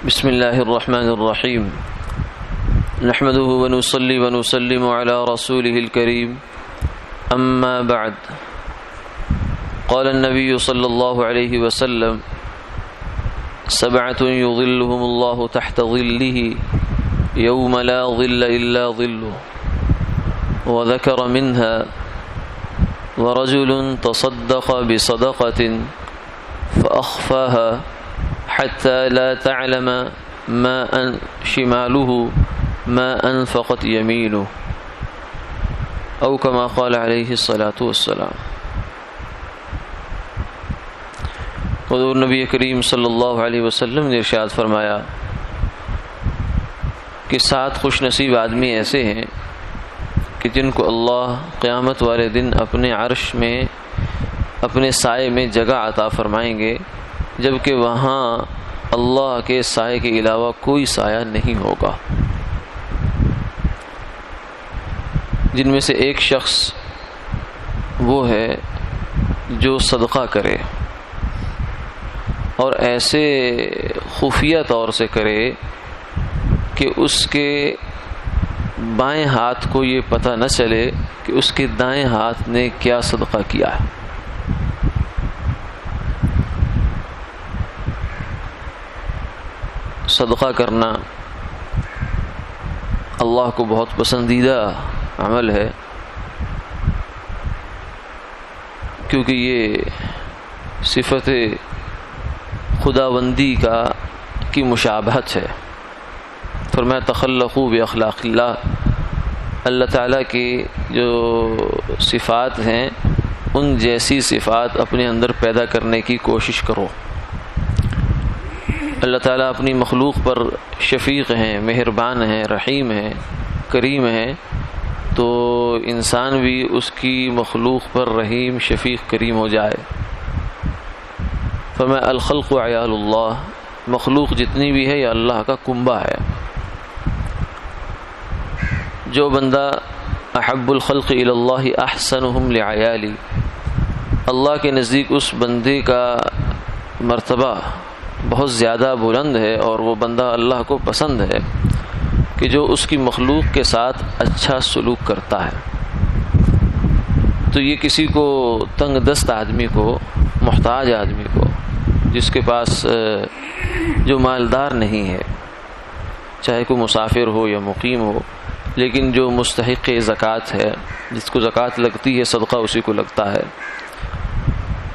بسم الله الرحمن الرحيم نحمده ونصلي ونسلم على رسوله الكريم أما بعد قال النبي صلى الله عليه وسلم سبعة يظلهم الله تحت ظله يوم لا ظل إلا ظله وذكر منها ورجل تصدق بصدقة فأخفاها حتى لا تعلم شماله ما أنفقت يمينه أو كما قال عليه الصلاة والسلام۔ حضور نبی کریم صلی اللہ علیہ وسلم نے ارشاد فرمایا کہ 7 خوش نصیب آدمی ایسے ہیں کہ جن کو اللہ قیامت والے دن اپنے عرش میں اپنے سائے میں جگہ عطا فرمائیں گے، جبکہ وہاں اللہ کے سائے کے علاوہ کوئی سایہ نہیں ہوگا۔ جن میں سے ایک شخص وہ ہے جو صدقہ کرے اور ایسے خفیہ طور سے کرے کہ اس کے بائیں ہاتھ کو یہ پتہ نہ چلے کہ اس کے دائیں ہاتھ نے کیا صدقہ کیا ہے۔ صدقہ کرنا اللہ کو بہت پسندیدہ عمل ہے، کیونکہ یہ صفت خداوندی کی مشابہت ہے۔ فرمایا تخلقوا باخلاق اللہ، اللہ تعالیٰ کی جو صفات ہیں ان جیسی صفات اپنے اندر پیدا کرنے کی کوشش کرو۔ اللہ تعالیٰ اپنی مخلوق پر شفیق ہیں، مہربان ہیں، رحیم ہیں، کریم ہیں، تو انسان بھی اس کی مخلوق پر رحیم، شفیق، کریم ہو جائے۔ فرمایا الخلق عیال اللہ، مخلوق جتنی بھی ہے یہ اللہ کا کنبہ ہے۔ جو بندہ احب الخلق الی اللہ احسنہم لعیالی، اللہ کے نزدیک اس بندے کا مرتبہ بہت زیادہ بلند ہے اور وہ بندہ اللہ کو پسند ہے کہ جو اس کی مخلوق کے ساتھ اچھا سلوک کرتا ہے۔ تو یہ کسی کو تنگ دست آدمی کو، محتاج آدمی کو، جس کے پاس جو مالدار نہیں ہے، چاہے کوئی مسافر ہو یا مقیم ہو، لیکن جو مستحق زکوٰۃ ہے، جس کو زکوٰۃ لگتی ہے، صدقہ اسی کو لگتا ہے،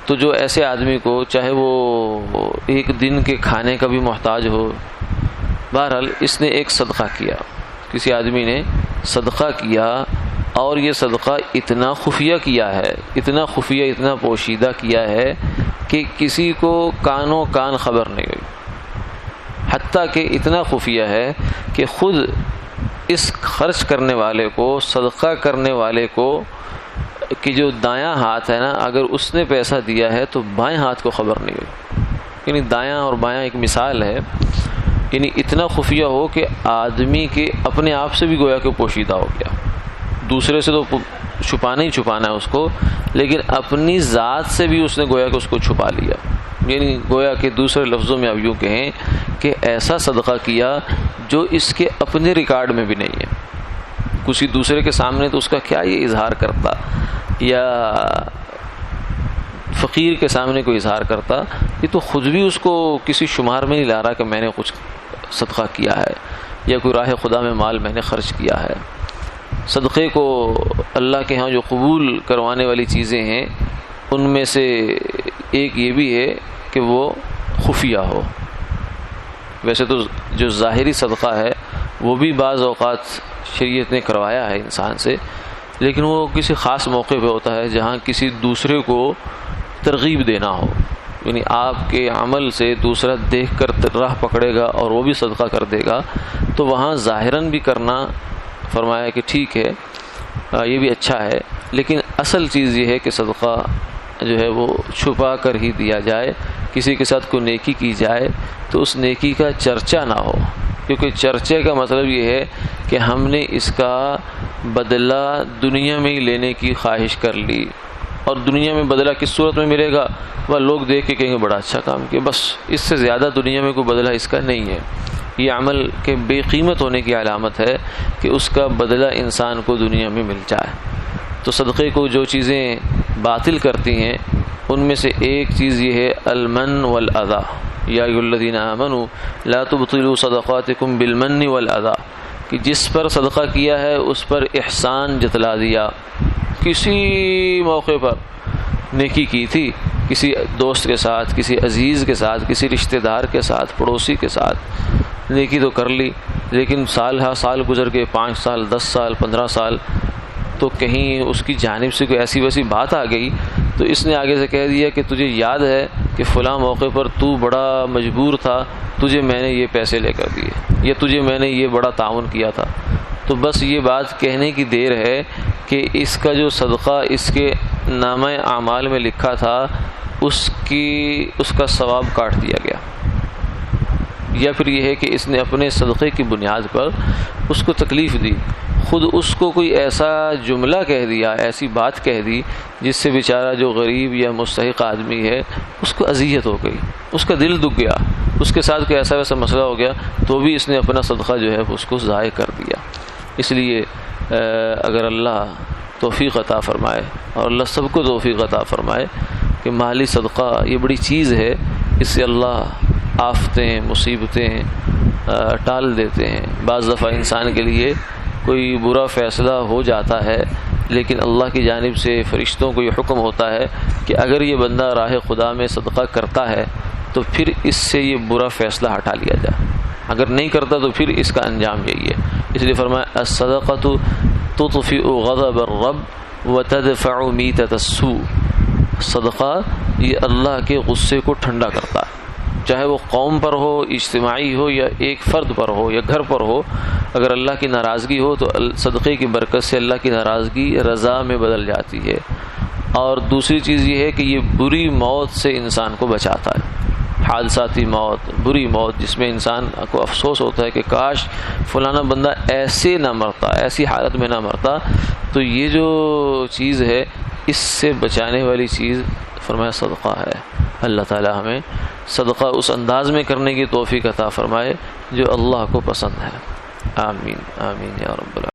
تو جو ایسے آدمی کو، چاہے وہ ایک دن کے کھانے کا بھی محتاج ہو، بہرحال اس نے ایک صدقہ کیا، کسی آدمی نے صدقہ کیا اور یہ صدقہ اتنا خفیہ کیا ہے، اتنا خفیہ، اتنا پوشیدہ کیا ہے کہ کسی کو کانوں کان خبر نہیں ہوئی، حتیٰ کہ اتنا خفیہ ہے کہ خود اس خرچ کرنے والے کو، صدقہ کرنے والے کو کہ جو دایاں ہاتھ ہے نا، اگر اس نے پیسہ دیا ہے تو بائیں ہاتھ کو خبر نہیں ہوئی۔ یعنی دایاں اور بایاں ایک مثال ہے، یعنی اتنا خفیہ ہو کہ آدمی کے اپنے آپ سے بھی گویا کہ پوشیدہ ہو گیا، دوسرے سے تو چھپانا ہی چھپانا ہے اس کو، لیکن اپنی ذات سے بھی اس نے گویا کہ اس کو چھپا لیا۔ یعنی گویا کہ دوسرے لفظوں میں اب یوں کہیں کہ ایسا صدقہ کیا جو اس کے اپنے ریکارڈ میں بھی نہیں ہے۔ کسی دوسرے کے سامنے تو اس کا کیا یہ اظہار کرتا، یا فقیر کے سامنے کوئی اظہار کرتا، یہ تو خود بھی اس کو کسی شمار میں نہیں لا رہا کہ میں نے کچھ صدقہ کیا ہے یا کوئی راہ خدا میں مال میں نے خرچ کیا ہے۔ صدقے کو اللہ کے ہاں جو قبول کروانے والی چیزیں ہیں ان میں سے ایک یہ بھی ہے کہ وہ خفیہ ہو۔ ویسے تو جو ظاہری صدقہ ہے وہ بھی بعض اوقات شریعت نے کروایا ہے انسان سے، لیکن وہ کسی خاص موقع پہ ہوتا ہے جہاں کسی دوسرے کو ترغیب دینا ہو، یعنی آپ کے عمل سے دوسرا دیکھ کر راہ پکڑے گا اور وہ بھی صدقہ کر دے گا، تو وہاں ظاہراً بھی کرنا فرمایا کہ ٹھیک ہے، یہ بھی اچھا ہے، لیکن اصل چیز یہ ہے کہ صدقہ جو ہے وہ چھپا کر ہی دیا جائے، کسی کے ساتھ کوئی نیکی کی جائے تو اس نیکی کا چرچا نہ ہو، کیونکہ چرچے کا مطلب یہ ہے کہ ہم نے اس کا بدلہ دنیا میں ہی لینے کی خواہش کر لی، اور دنیا میں بدلہ کس صورت میں ملے گا، وہ لوگ دیکھ کے کہیں گے بڑا اچھا کام کیا، بس اس سے زیادہ دنیا میں کوئی بدلہ اس کا نہیں ہے۔ یہ عمل کے بے قیمت ہونے کی علامت ہے کہ اس کا بدلہ انسان کو دنیا میں مل جائے۔ تو صدقے کو جو چیزیں باطل کرتی ہیں ان میں سے ایک چیز یہ ہے المن والاذی، یا ایھا الذین آمنوا لا تبطلوا صدقاتکم بالمن والاذی، کہ جس پر صدقہ کیا ہے اس پر احسان جتلا دیا۔ کسی موقع پر نیکی کی تھی، کسی دوست کے ساتھ، کسی عزیز کے ساتھ، کسی رشتہ دار کے ساتھ، پڑوسی کے ساتھ نیکی تو کر لی، لیکن سال گزر کے 5 سال 10 سال 15 سال تو کہیں اس کی جانب سے کوئی ایسی ویسی بات آ گئی تو اس نے آگے سے کہہ دیا کہ تجھے یاد ہے کہ فلاں موقع پر تو بڑا مجبور تھا، تجھے میں نے یہ پیسے لے کر دیے، یا تجھے میں نے یہ بڑا تعاون کیا تھا، تو بس یہ بات کہنے کی دیر ہے کہ اس کا جو صدقہ اس کے نامہ اعمال میں لکھا تھا اس کا ثواب کاٹ دیا گیا۔ یا پھر یہ ہے کہ اس نے اپنے صدقے کی بنیاد پر اس کو تکلیف دی، خود اس کو کوئی ایسا جملہ کہہ دیا، ایسی بات کہہ دی جس سے بیچارہ جو غریب یا مستحق آدمی ہے اس کو اذیت ہو گئی، اس کا دل دکھ گیا، اس کے ساتھ کوئی ایسا ویسا مسئلہ ہو گیا تو بھی اس نے اپنا صدقہ جو ہے اس کو ضائع کر دیا۔ اس لیے اگر اللہ توفیق عطا فرمائے، اور اللہ سب کو توفیق عطا فرمائے، کہ مالی صدقہ یہ بڑی چیز ہے، اس سے اللہ آفتیں مصیبتیں ٹال دیتے ہیں۔ بعض دفعہ انسان کے لیے کوئی برا فیصلہ ہو جاتا ہے، لیکن اللہ کی جانب سے فرشتوں کو یہ حکم ہوتا ہے کہ اگر یہ بندہ راہ خدا میں صدقہ کرتا ہے تو پھر اس سے یہ برا فیصلہ ہٹا لیا جائے، اگر نہیں کرتا تو پھر اس کا انجام یہی ہے۔ اس لیے فرمایا الصدقۃ تطفئ غضب الرب وتدفع میتۃ السوء، صدقہ یہ اللہ کے غصے کو ٹھنڈا کرتا ہے، چاہے وہ قوم پر ہو، اجتماعی ہو، یا ایک فرد پر ہو، یا گھر پر ہو۔ اگر اللہ کی ناراضگی ہو تو صدقے کی برکت سے اللہ کی ناراضگی رضا میں بدل جاتی ہے۔ اور دوسری چیز یہ ہے کہ یہ بری موت سے انسان کو بچاتا ہے، حادثاتی موت، بری موت، جس میں انسان کو افسوس ہوتا ہے کہ کاش فلانا بندہ ایسے نہ مرتا، ایسی حالت میں نہ مرتا۔ تو یہ جو چیز ہے اس سے بچانے والی چیز فرمایا صدقہ ہے۔ اللہ تعالی ہمیں صدقہ اس انداز میں کرنے کی توفیق عطا فرمائے جو اللہ کو پسند ہے۔ آمین آمین یا رب العالمین۔